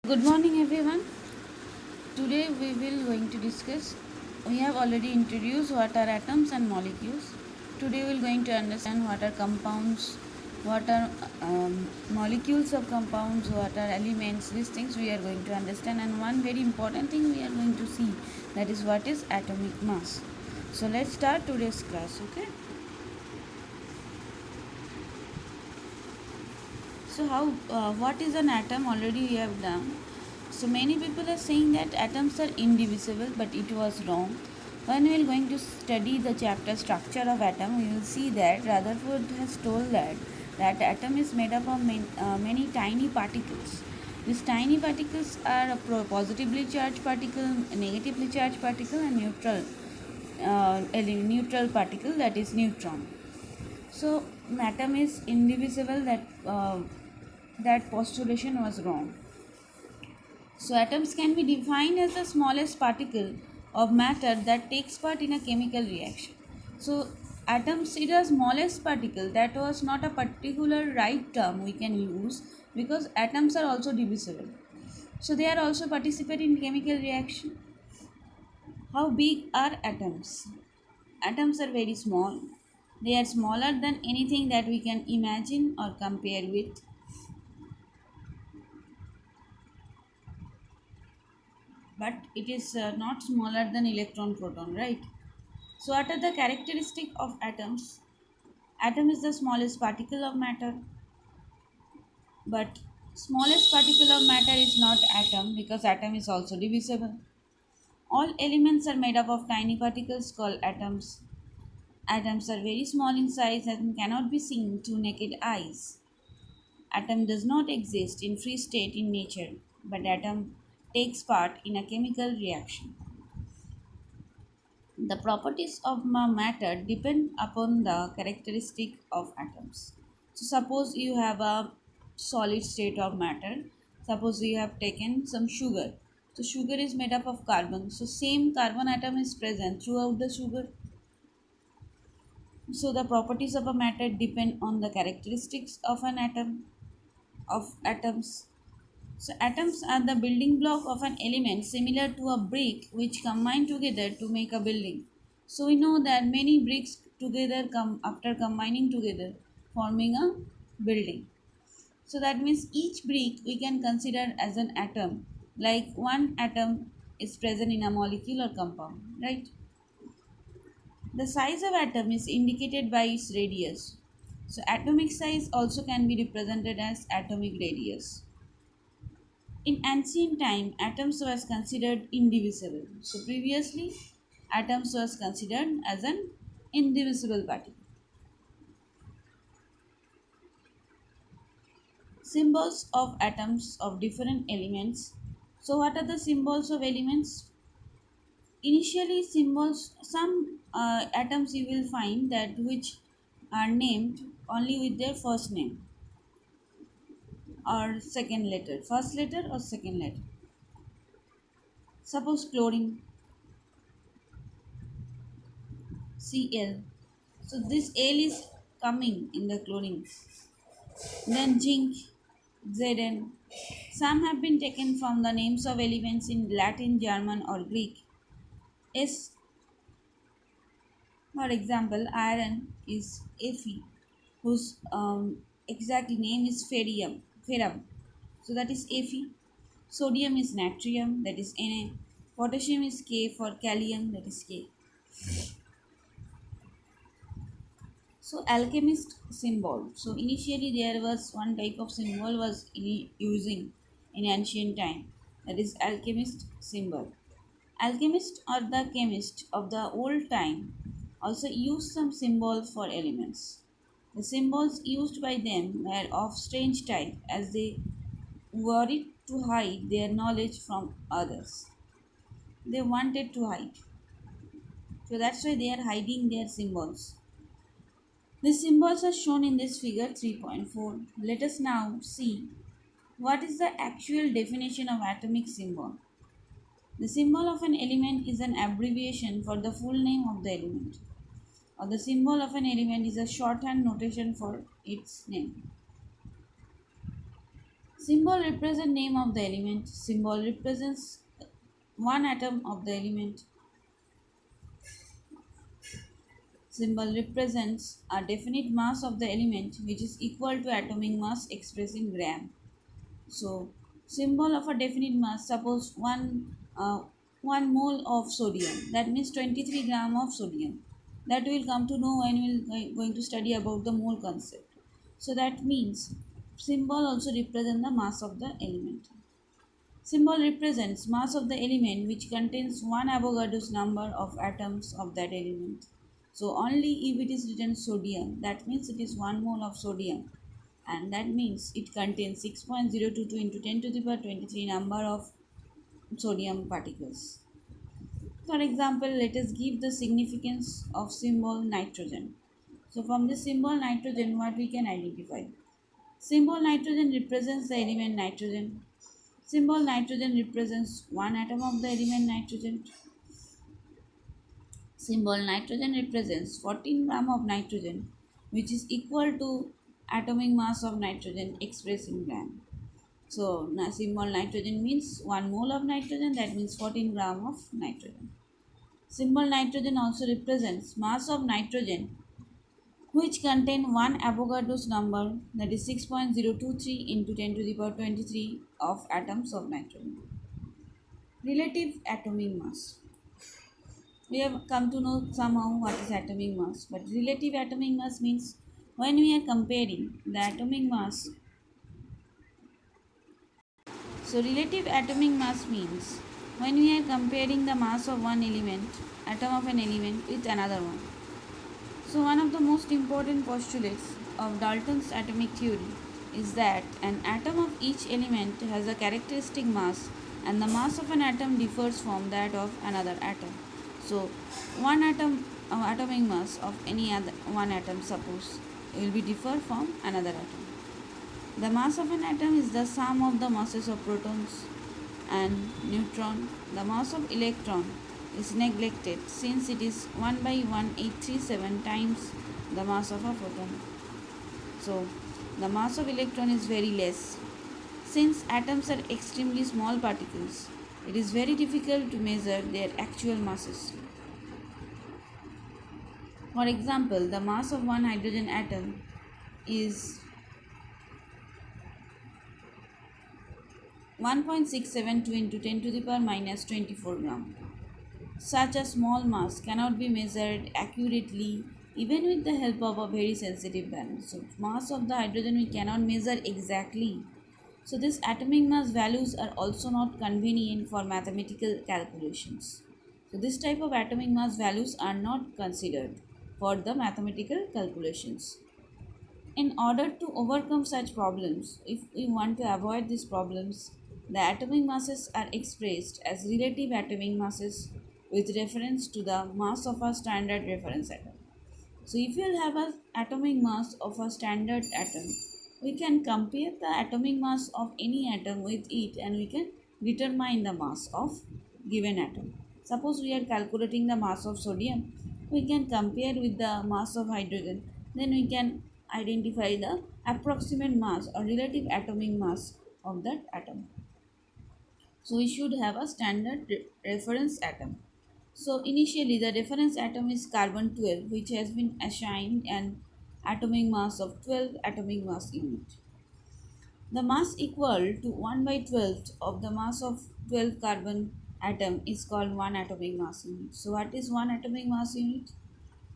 Good morning everyone. Today we will going to discuss. We have already introduced what are atoms and molecules. Today we will going to understand what are compounds, what are molecules of compounds, what are elements. These things we are going to understand, and one very important thing we are going to see, that is what is atomic mass. So let's start today's class. Okay. So how what is an atom? Already we have done. So many people are saying that atoms are indivisible, but it was wrong. When we are going to study the chapter structure of atom, we will see that Rutherford has told that atom is made up of many tiny particles. These tiny particles are a positively charged particle, a negatively charged particle, and neutral particle, that is neutron. So atom is indivisible. That postulation was wrong. So atoms can be defined as the smallest particle of matter that takes part in a chemical reaction. So atoms is the smallest particle. That was not a particular right term we can use, because atoms are also divisible. So they are also participate in chemical reaction. How big are atoms? Atoms are very small. They are smaller than anything that we can imagine or compare with. But it is not smaller than electron proton, right? So what are the characteristic of atoms? Atom is the smallest particle of matter, but smallest particle of matter is not atom, because atom is also divisible. All elements are made up of tiny particles called atoms. Atoms are very small in size and cannot be seen to naked eyes. Atom does not exist in free state in nature, but atom takes part in a chemical reaction. The properties of matter depend upon the characteristic of atoms. So suppose you have a solid state of matter. Suppose you have taken some sugar. So sugar is made up of carbon. So same carbon atom is present throughout the sugar. So the properties of a matter depend on the characteristics of an atom of atoms. So atoms are the building block of an element similar to a brick which combine together to make a building. So we know that many bricks together come after combining together, forming a building. So that means each brick we can consider as an atom, like one atom is present in a molecule or compound, right? The size of atom is indicated by its radius. So atomic size also can be represented as atomic radius. In ancient time, atoms was considered indivisible. So previously, atoms was considered as an indivisible particle. Symbols of atoms of different elements. So what are the symbols of elements? Initially, symbols. Some atoms you will find that which are named only with their first name or second letter, first letter or second letter. Suppose chlorine, Cl. So this L is coming in the chlorine. Then zinc, Zn. Some have been taken from the names of elements in Latin, German, or Greek. S, for example, iron is Fe, whose exact name is ferrum. So that is Fe. Sodium is natrium, that is Na. Potassium is K for kalium, that is K. So alchemist symbol. So initially there was one type of symbol was using in ancient time, that is alchemist symbol. Alchemists or the chemist of the old time also used some symbols for elements. The symbols used by them were of strange type, as they worried to hide their knowledge from others. They wanted to hide. So that's why they are hiding their symbols. The symbols are shown in this figure 3.4. Let us now see what is the actual definition of atomic symbol. The symbol of an element is an abbreviation for the full name of the element, or the symbol of an element is a shorthand notation for its name. Symbol represent name of the element. Symbol represents one atom of the element. Symbol represents a definite mass of the element which is equal to atomic mass expressed in gram. So, symbol of a definite mass, suppose 1 mole of sodium, that means 23 gram of sodium. That we will come to know when we will going to study about the mole concept. So that means symbol also represent the mass of the element. Symbol represents mass of the element which contains one Avogadro's number of atoms of that element. So only if it is written sodium, that means it is 1 mole of sodium, and that means it contains 6.022 into 10 to the power 23 number of sodium particles. For example, let us give the significance of symbol nitrogen. So from the symbol nitrogen, what we can identify? Symbol nitrogen represents the element nitrogen. Symbol nitrogen represents one atom of the element nitrogen. Symbol nitrogen represents 14 gram of nitrogen, which is equal to atomic mass of nitrogen expressed in gram. So symbol nitrogen means 1 mole of nitrogen, that means 14 gram of nitrogen. Symbol nitrogen also represents mass of nitrogen which contain one Avogadro's number, that is 6.023 into 10 to the power 23 of atoms of nitrogen. Relative atomic mass. We have come to know somehow what is atomic mass, but relative atomic mass means when we are comparing the atomic mass. So relative atomic mass means when we are comparing the mass of one element, atom of an element with another one. So one of the most important postulates of Dalton's atomic theory is that an atom of each element has a characteristic mass and the mass of an atom differs from that of another atom. So one atom atomic mass of any other one atom, suppose, will be differ from another atom. The mass of an atom is the sum of the masses of protons and neutron. The mass of electron is neglected since it is 1 by 1837 times the mass of a photon. So, the mass of electron is very less. Since atoms are extremely small particles, it is very difficult to measure their actual masses. For example, the mass of one hydrogen atom is 1.672 into 10 to the power minus 24 gram. Such a small mass cannot be measured accurately even with the help of a very sensitive balance. So, mass of the hydrogen we cannot measure exactly. So, these atomic mass values are also not convenient for mathematical calculations. So, this type of atomic mass values are not considered for the mathematical calculations. In order to overcome such problems, if we want to avoid these problems, the atomic masses are expressed as relative atomic masses with reference to the mass of a standard reference atom. So, if you have an atomic mass of a standard atom, we can compare the atomic mass of any atom with it and we can determine the mass of given atom. Suppose we are calculating the mass of sodium, we can compare with the mass of hydrogen, then we can identify the approximate mass or relative atomic mass of that atom. So we should have a standard reference atom. So initially the reference atom is carbon 12, which has been assigned an atomic mass of 12 atomic mass unit. The mass equal to 1 by 12th of the mass of 12 carbon atom is called 1 atomic mass unit. So what is 1 atomic mass unit?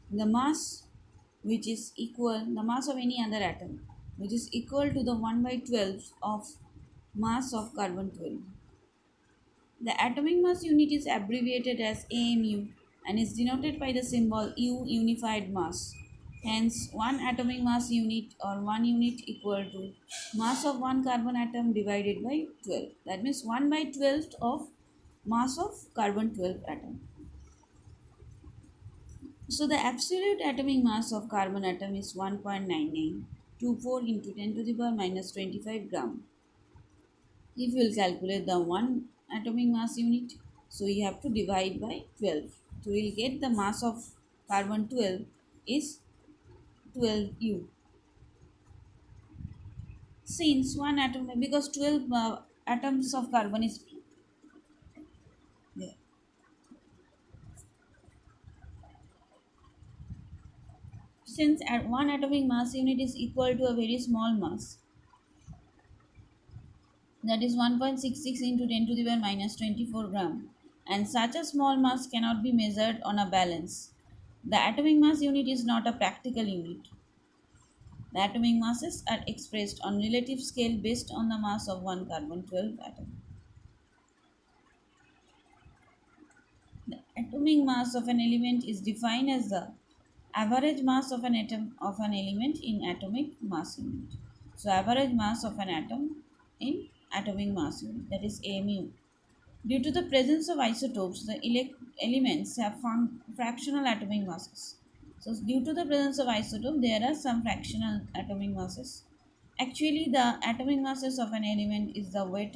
The mass which is equal, the mass of any other atom, which is equal to the 1 by 12th of mass of carbon 12. The atomic mass unit is abbreviated as AMU and is denoted by the symbol U, unified mass. Hence, 1 atomic mass unit or 1 unit equal to mass of 1 carbon atom divided by 12. That means 1 by 12th of mass of carbon 12 atom. So the absolute atomic mass of carbon atom is 1.9924 into 10 to the power minus 25 gram. If you will calculate the 1 atomic mass unit, so you have to divide by 12. So we will get the mass of carbon 12 is 12U. Since one atom, because 12 atoms of carbon is there. Since at one atomic mass unit is equal to a very small mass, that is 1.66 into 10 to the power minus 24 gram, and such a small mass cannot be measured on a balance. The atomic mass unit is not a practical unit. The atomic masses are expressed on relative scale based on the mass of one carbon 12 atom. The atomic mass of an element is defined as the average mass of an atom of an element in atomic mass unit. So average mass of an atom in atomic mass unit, that is AMU. Due to the presence of isotopes, the elements have fractional atomic masses. So due to the presence of isotope, there are some fractional atomic masses. Actually, the atomic masses of an element is the weight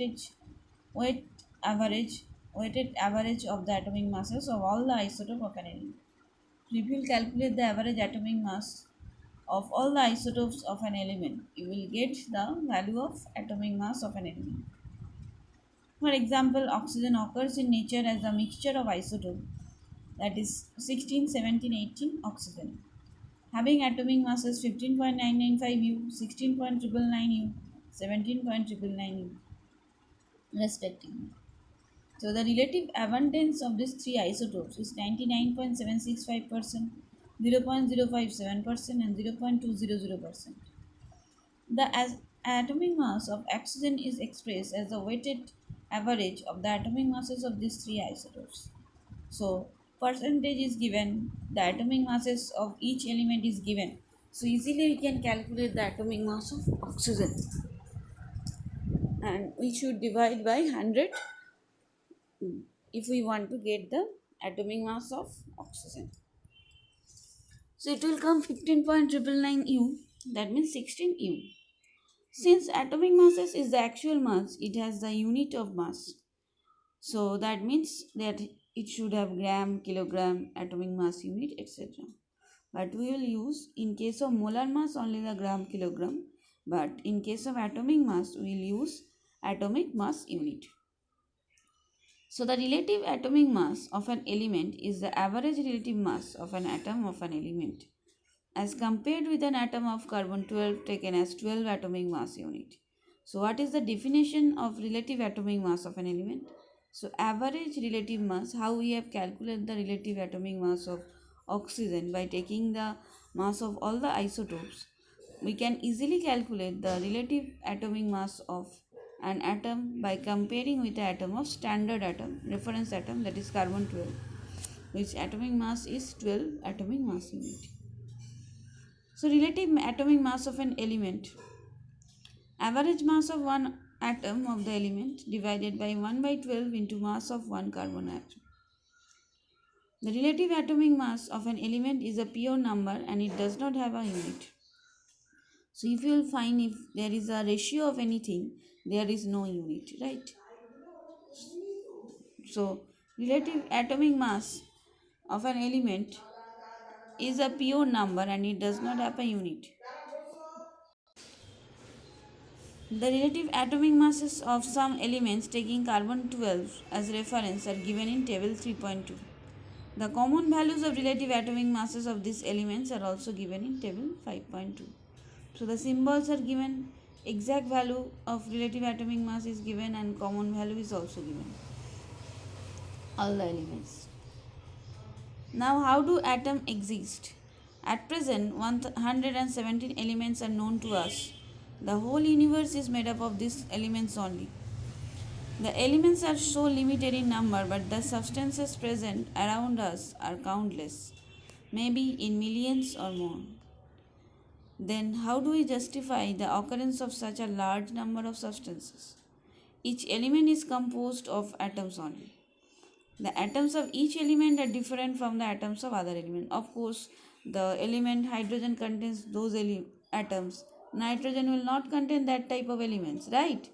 average weighted average of the atomic masses of all the isotope of an element. So if you will calculate the average atomic mass of all the isotopes of an element, you will get the value of atomic mass of an element. For example, oxygen occurs in nature as a mixture of isotopes, that is 16, 17, 18 oxygen, having atomic masses 15.995 U, 16.999 U, 17.999 U, respectively. So the relative abundance of these three isotopes is 99.765%, 0.057%, and 0.200%. The atomic mass of oxygen is expressed as the weighted average of the atomic masses of these three isotopes. So percentage is given, the atomic masses of each element is given. So easily we can calculate the atomic mass of oxygen, and we should divide by 100 if we want to get the atomic mass of oxygen. So it will come 15.999 U, that means 16 U. Since atomic masses is the actual mass, it has the unit of mass. So that means that it should have gram, kilogram, atomic mass unit, etc. But we will use in case of molar mass only the gram, kilogram. But in case of atomic mass, we will use atomic mass unit. So the relative atomic mass of an element is the average relative mass of an atom of an element as compared with an atom of carbon 12 taken as 12 atomic mass unit. So what is the definition of relative atomic mass of an element? So average relative mass, how we have calculated the relative atomic mass of oxygen by taking the mass of all the isotopes. We can easily calculate the relative atomic mass of an atom by comparing with the atom of standard atom, reference atom, that is carbon 12, which atomic mass is 12 atomic mass unit. So relative atomic mass of an element, average mass of one atom of the element divided by 1 by 12 into mass of one carbon atom. The relative atomic mass of an element is a pure number and it does not have a unit. So if you will find if there is a ratio of anything, there is no unit, right? So relative atomic mass of an element is a pure number and it does not have a unit. The relative atomic masses of some elements taking carbon 12 as reference are given in table 3.2. The common values of relative atomic masses of these elements are also given in table 5.2. So the symbols are given, exact value of relative atomic mass is given and common value is also given. All the elements. Now how do atoms exist? At present 117 elements are known to us. The whole universe is made up of these elements only. The elements are so limited in number, but the substances present around us are countless, maybe in millions or more. Then, how do we justify the occurrence of such a large number of substances? Each element is composed of atoms only. The atoms of each element are different from the atoms of other elements. Of course, the element hydrogen contains those atoms. Nitrogen will not contain that type of elements, right?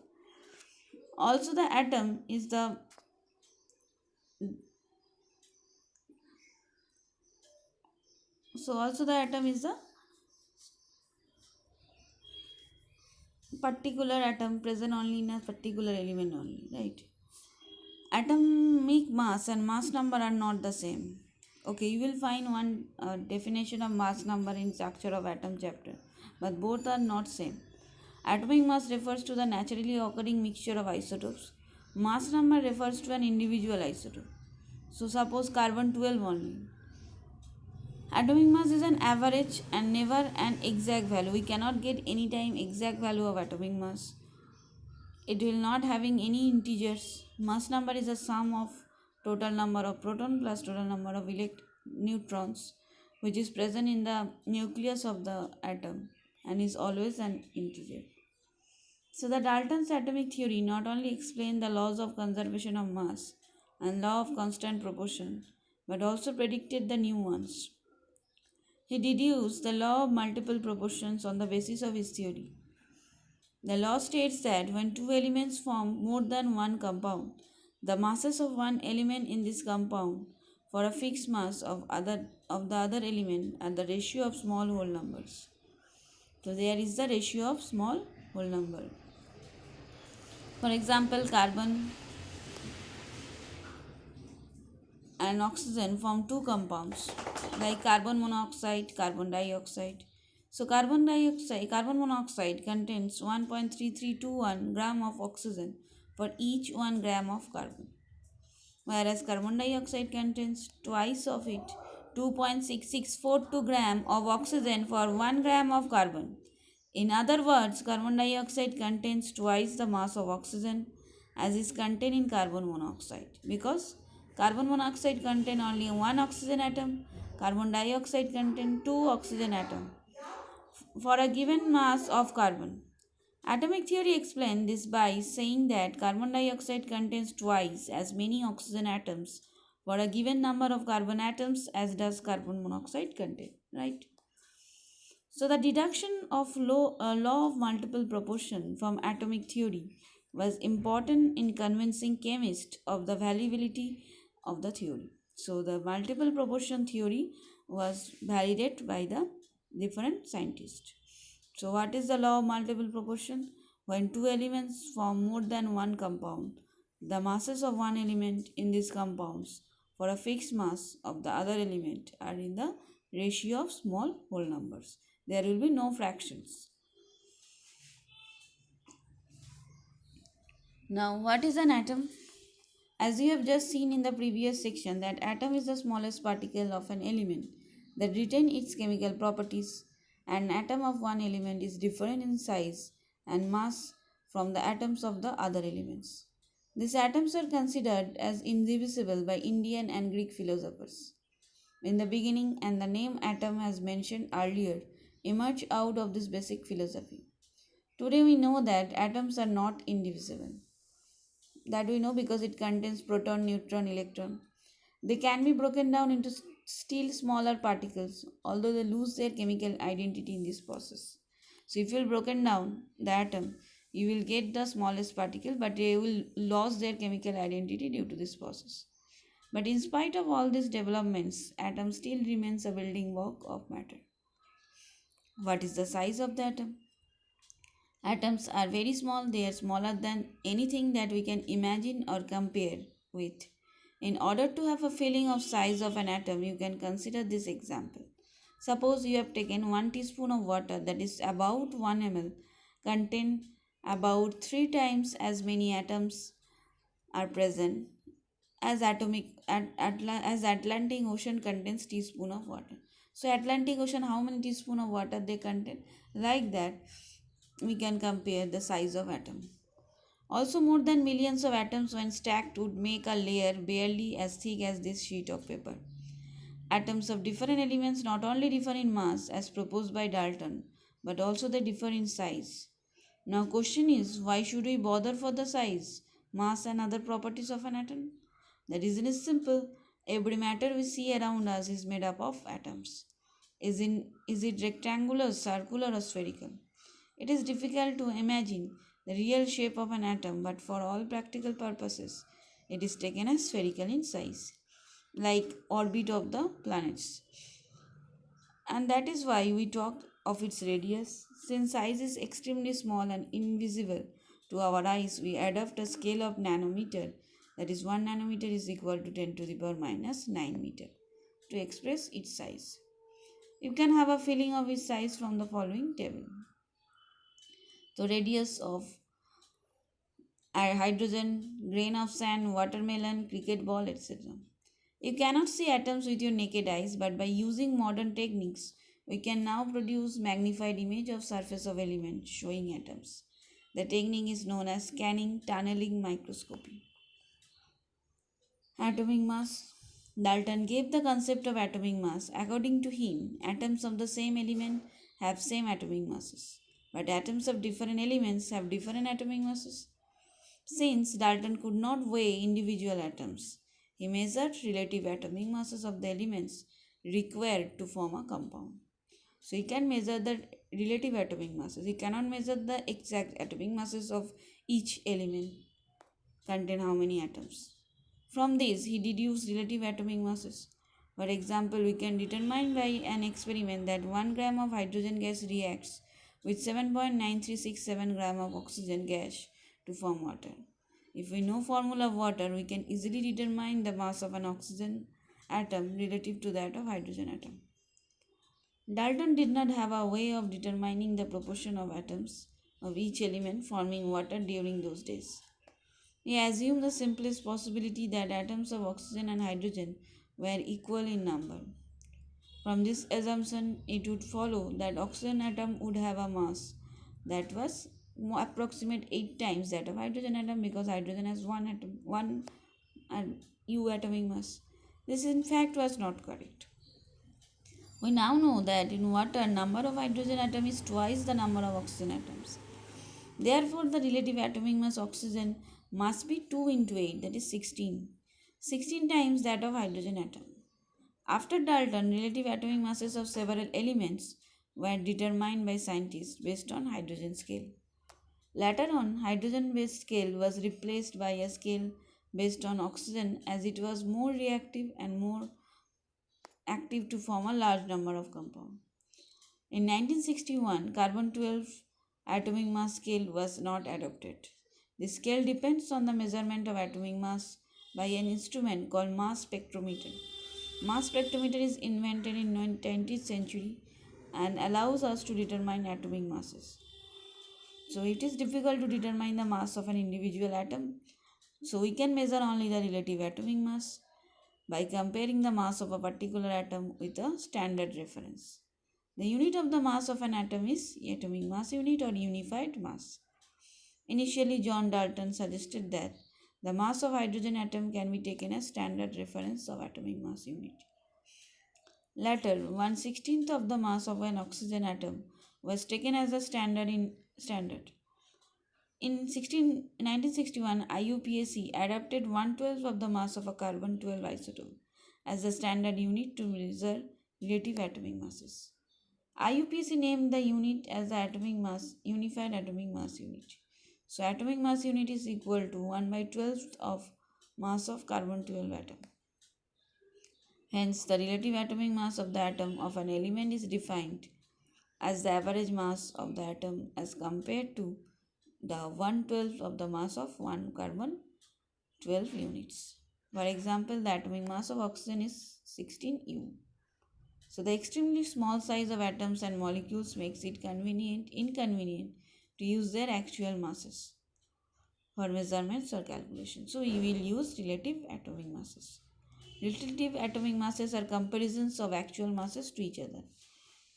Also, the atom is the so also the atom is the particular atom present only in a particular element only, right? Atomic mass and mass number are not the same. Okay, you will find one definition of mass number in structure of atom chapter, but both are not same. Atomic mass refers to the naturally occurring mixture of isotopes. Mass number refers to an individual isotope. So suppose carbon 12 only. Atomic mass is an average and never an exact value. We cannot get any time exact value of atomic mass. It will not having any integers. Mass number is a sum of total number of proton plus total number of neutrons which is present in the nucleus of the atom and is always an integer. So the Dalton's atomic theory not only explained the laws of conservation of mass and law of constant proportion but also predicted the new ones. He deduced the law of multiple proportions on the basis of his theory. The law states that when two elements form more than one compound, the masses of one element in this compound for a fixed mass of the other element are the ratio of small whole numbers. So there is the ratio of small whole number. For example, carbon and oxygen form two compounds like carbon monoxide, carbon dioxide. So carbon monoxide contains 1.3321 gram of oxygen for each 1 gram of carbon, whereas carbon dioxide contains twice of it, 2.6642 gram of oxygen for 1 gram of carbon. In other words, carbon dioxide contains twice the mass of oxygen as is contained in carbon monoxide, because carbon monoxide contains only one oxygen atom, carbon dioxide contains two oxygen atoms for a given mass of carbon. Atomic theory explains this by saying that carbon dioxide contains twice as many oxygen atoms for a given number of carbon atoms as does carbon monoxide contain, right? So the deduction of law of multiple proportion from atomic theory was important in convincing chemists of the valuability of the theory. So the multiple proportion theory was validated by the different scientists. So what is the law of multiple proportion? When two elements form more than one compound, the masses of one element in these compounds for a fixed mass of the other element are in the ratio of small whole numbers. There will be no fractions. Now, what is an atom? As you have just seen in the previous section, that atom is the smallest particle of an element that retain its chemical properties. An atom of one element is different in size and mass from the atoms of the other elements. These atoms are considered as indivisible by Indian and Greek philosophers. In the beginning, and the name atom as mentioned earlier emerged out of this basic philosophy. Today we know that atoms are not indivisible. That we know because it contains proton, neutron, electron. They can be broken down into still smaller particles, although they lose their chemical identity in this process. So if you broken down the atom, you will get the smallest particle, but they will lose their chemical identity due to this process. But in spite of all these developments, atom still remains a building block of matter. What is the size of the atom? Atoms are very small, they are smaller than anything that we can imagine or compare with. In order to have a feeling of size of an atom, you can consider this example. Suppose you have taken 1 teaspoon of water that is about 1 ml, contain about 3 times as many atoms are present as Atlantic Ocean contains teaspoon of water. So Atlantic Ocean, how many teaspoon of water they contain? Like that, we can compare the size of atom. Also, more than millions of atoms when stacked would make a layer barely as thick as this sheet of paper. Atoms of different elements not only differ in mass as proposed by Dalton, but also they differ in size. Now question is, why should we bother for the size, mass and other properties of an atom? The reason is simple. Every matter we see around us is made up of atoms. Is it rectangular, circular or spherical? It is difficult to imagine the real shape of an atom, but for all practical purposes, it is taken as spherical in size, like orbit of the planets. And that is why we talk of its radius, Since size is extremely small and invisible to our eyes, we adopt a scale of nanometer, that is 1 nanometer is equal to 10 to the power minus 9 meter, to express its size. You can have a feeling of its size from the following table. The radius of hydrogen, grain of sand, watermelon, cricket ball, etc. You cannot see atoms with your naked eyes, but by using modern techniques, we can now produce magnified image of surface of element showing atoms. The technique is known as scanning tunneling microscopy. Atomic mass. Dalton gave the concept of atomic mass. According to him, atoms of the same element have same atomic masses, but atoms of different elements have different atomic masses. Since Dalton could not weigh individual atoms, he measured relative atomic masses of the elements required to form a compound. So he can measure the relative atomic masses. He cannot measure the exact atomic masses of each element contain how many atoms. From this, he deduced relative atomic masses. For example, we can determine by an experiment that 1 gram of hydrogen gas reacts with 7.9367 gram of oxygen gas to form water. If we know formula of water, we can easily determine the mass of an oxygen atom relative to that of hydrogen atom. Dalton did not have a way of determining the proportion of atoms of each element forming water during those days. He assumed the simplest possibility that atoms of oxygen and hydrogen were equal in number. From this assumption, it would follow that oxygen atom would have a mass that was approximate 8 times that of hydrogen atom, because hydrogen has one U atomic mass. This in fact was not correct. We now know that in water, number of hydrogen atom is twice the number of oxygen atoms. Therefore, the relative atomic mass oxygen must be 2 into 8, that is 16. 16 times that of hydrogen atom. After Dalton, relative atomic masses of several elements were determined by scientists based on hydrogen scale. Later on, hydrogen based scale was replaced by a scale based on oxygen, as it was more reactive and more active to form a large number of compounds. In 1961, carbon 12 atomic mass scale was not adopted. The scale depends on the measurement of atomic mass by an instrument called mass spectrometer. Mass spectrometer is invented in 20th century and allows us to determine atomic masses. So it is difficult to determine the mass of an individual atom. So we can measure only the relative atomic mass by comparing the mass of a particular atom with a standard reference. The unit of the mass of an atom is atomic mass unit or unified mass. Initially, John Dalton suggested that the mass of hydrogen atom can be taken as standard reference of atomic mass unit. Later, 1/16th of the mass of an oxygen atom was taken as a standard. In 1961, IUPAC adopted 1/12 of the mass of a carbon 12 isotope as the standard unit to measure relative atomic masses. IUPAC named the unit as the atomic mass, unified atomic mass unit. So atomic mass unit is equal to 1/12 of mass of carbon 12 atom. Hence, the relative atomic mass of the atom of an element is defined as the average mass of the atom as compared to the 1/12 of the mass of one carbon 12 units. For example, the atomic mass of oxygen is 16 U. So the extremely small size of atoms and molecules makes it inconvenient to use their actual masses for measurements or calculations. So we will use relative atomic masses. Relative atomic masses are comparisons of actual masses to each other.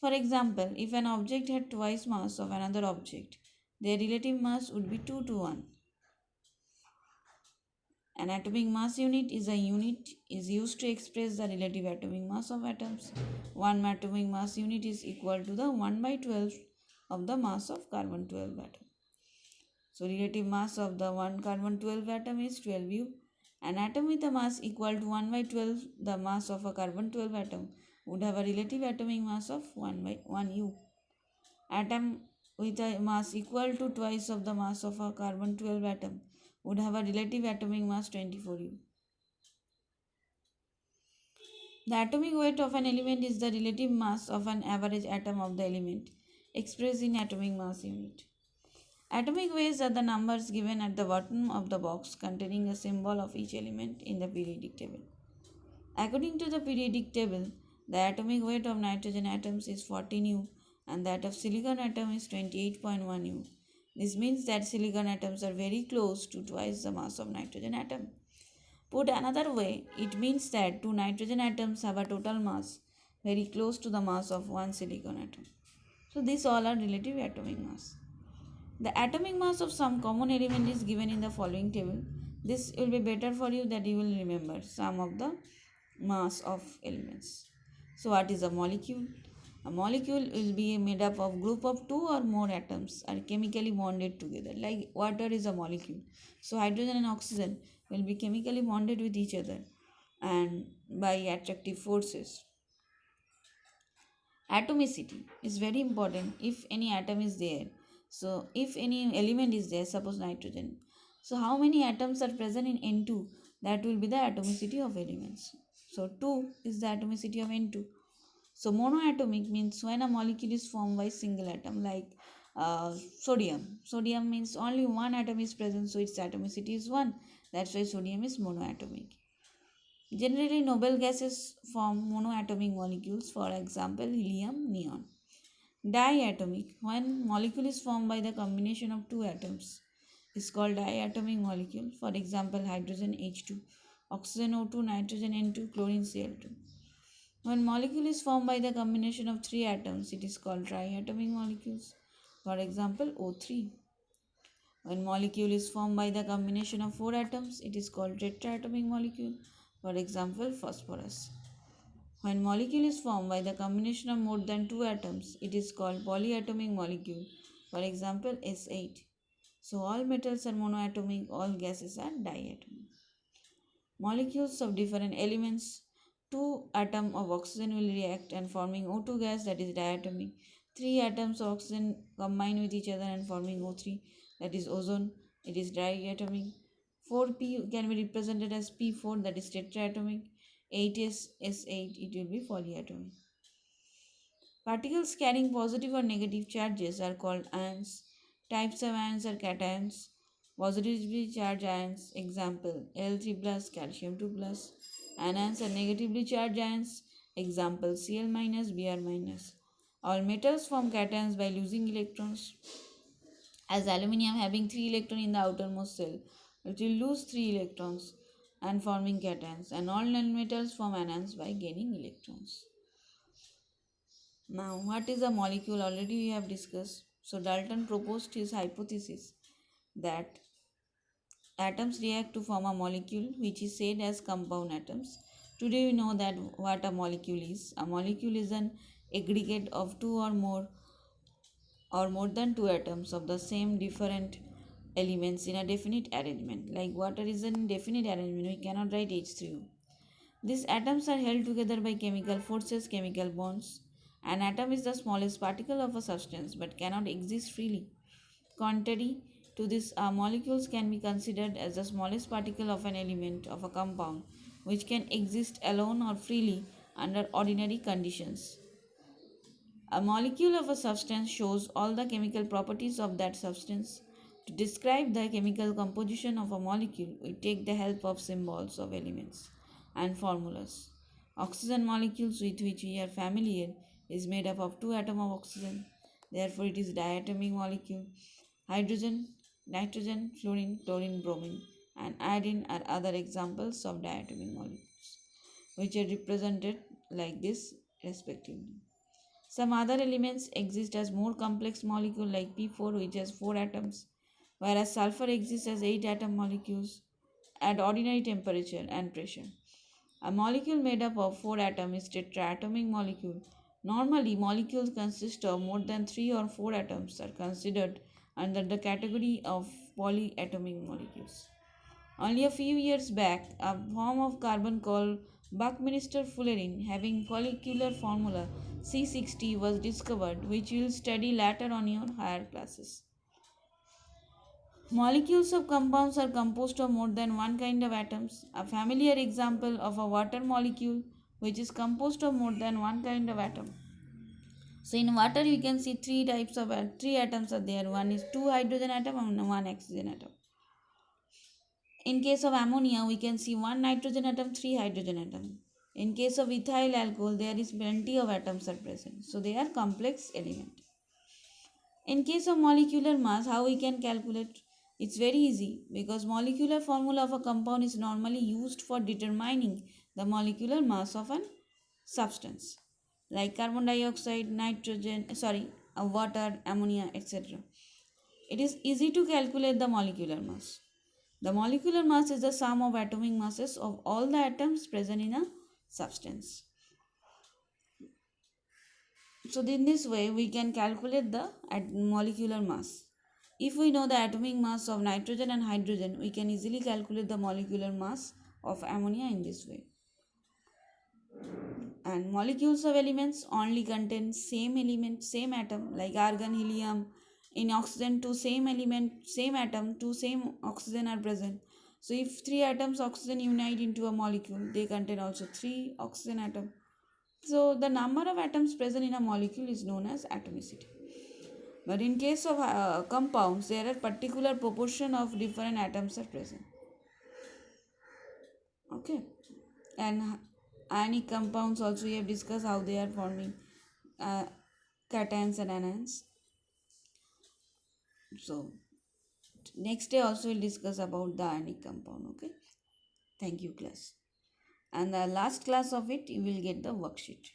For example, if an object had twice mass of another object, their relative mass would be 2 to 1. An atomic mass unit is a unit is used to express the relative atomic mass of atoms. One atomic mass unit is equal to the 1/12 of the mass of carbon 12 atom. So relative mass of the one carbon 12 atom is 12U. An atom with a mass equal to 1/12 the mass of a carbon 12 atom would have a relative atomic mass of 1/1U. Atom with a mass equal to twice of the mass of a carbon 12 atom would have a relative atomic mass 24U. The atomic weight of an element is the relative mass of an average atom of the element. expressed in atomic mass unit. Atomic weights are the numbers given at the bottom of the box containing a symbol of each element in the periodic table. According to the periodic table, the atomic weight of nitrogen atoms is 14 U and that of silicon atom is 28.1 U. This means that silicon atoms are very close to twice the mass of nitrogen atom. Put another way, it means that two nitrogen atoms have a total mass very close to the mass of one silicon atom. So these all are relative atomic mass. The atomic mass of some common element is given in the following table. This will be better for you that you will remember some of the mass of elements. So what is a molecule? A molecule will be made up of group of two or more atoms are chemically bonded together. Like water is a molecule. So hydrogen and oxygen will be chemically bonded with each other and by attractive forces. Atomicity is very important if any atom is there. So if any element is there, suppose nitrogen, so how many atoms are present in N2, that will be the atomicity of elements. So 2 is the atomicity of N2. So monoatomic means when a molecule is formed by single atom, like sodium. Sodium means only one atom is present, so its atomicity is 1. That's why sodium is monoatomic. Generally, noble gases form monoatomic molecules, for example, helium, neon. Diatomic, when molecule is formed by the combination of two atoms, is called diatomic molecule, for example, hydrogen H2, oxygen O2, nitrogen N2, chlorine Cl2. When molecule is formed by the combination of three atoms, it is called triatomic molecules, for example, O3. When molecule is formed by the combination of four atoms, it is called tetraatomic molecule, for example, phosphorus. When molecule is formed by the combination of more than two atoms, it is called polyatomic molecule, for example, S8. So all metals are monoatomic, all gases are diatomic. Molecules of different elements. Two atoms of oxygen will react and forming O2 gas, that is diatomic. Three atoms of oxygen combine with each other and forming O3, that is ozone, it is diatomic. 4p can be represented as P4, that is tetraatomic. 8s S8, it will be polyatomic. Particles carrying positive or negative charges are called ions. Types of ions are cations. Positively charged ions, example Al3 plus, calcium 2 plus. Anions are negatively charged ions, example Cl minus, Br minus. All metals form cations by losing electrons. As aluminium having 3 electrons in the outermost shell, it will lose 3 electrons and forming cations, and all nonmetals form anions by gaining electrons. Now, what is a molecule? Already we have discussed. So, Dalton proposed his hypothesis that atoms react to form a molecule, which is said as compound atoms. Today, we know that what a molecule is. A molecule is an aggregate of two or more than two atoms of the same different elements in a definite arrangement. Like water is an indefinite arrangement, we cannot write H3O. These atoms are held together by chemical forces, chemical bonds. An atom is the smallest particle of a substance but cannot exist freely. Contrary to this, molecules can be considered as the smallest particle of an element of a compound which can exist alone or freely under ordinary conditions. A molecule of a substance shows all the chemical properties of that substance. To describe the chemical composition of a molecule, we take the help of symbols of elements and formulas. Oxygen molecules with which we are familiar is made up of two atoms of oxygen. Therefore, it is diatomic molecule. Hydrogen, nitrogen, fluorine, chlorine, bromine, and iodine are other examples of diatomic molecules, which are represented like this respectively. Some other elements exist as more complex molecule like P4, which has 4 atoms, whereas sulfur exists as 8 atom molecules at ordinary temperature and pressure. A molecule made up of 4 atoms is tetraatomic molecule. Normally, molecules consist of more than 3 or 4 atoms are considered under the category of polyatomic molecules. Only a few years back, a form of carbon called Buckminster fullerene having molecular formula C60 was discovered, which we will study later on your higher classes. Molecules of compounds are composed of more than one kind of atoms. A familiar example of a water molecule which is composed of more than one kind of atom So in water you can see three types of three atoms are there. One is two hydrogen atom and one oxygen atom. In case of ammonia, we can see one nitrogen atom, three hydrogen atom. In case of ethyl alcohol, there is plenty of atoms are present. So they are complex element. In case of molecular mass, how we can calculate? It's very easy because molecular formula of a compound is normally used for determining the molecular mass of an substance like carbon dioxide, nitrogen, water, ammonia, etc. It is easy to calculate the molecular mass. The molecular mass is the sum of atomic masses of all the atoms present in a substance. So in this way we can calculate the molecular mass. If we know the atomic mass of nitrogen and hydrogen, we can easily calculate the molecular mass of ammonia in this way. And molecules of elements only contain same element, same atom, like argon, helium. In oxygen, two same element, same atom, two same oxygen are present. So if three atoms oxygen unite into a molecule, they contain also three oxygen atom. So the number of atoms present in a molecule is known as atomicity. But in case of compounds, there are particular proportion of different atoms are present. Okay, and ionic compounds also we have discussed how they are forming uh, cations and anions. So next day also we'll discuss about the ionic compound. Okay, thank you class. And the last class of it you will get the worksheet.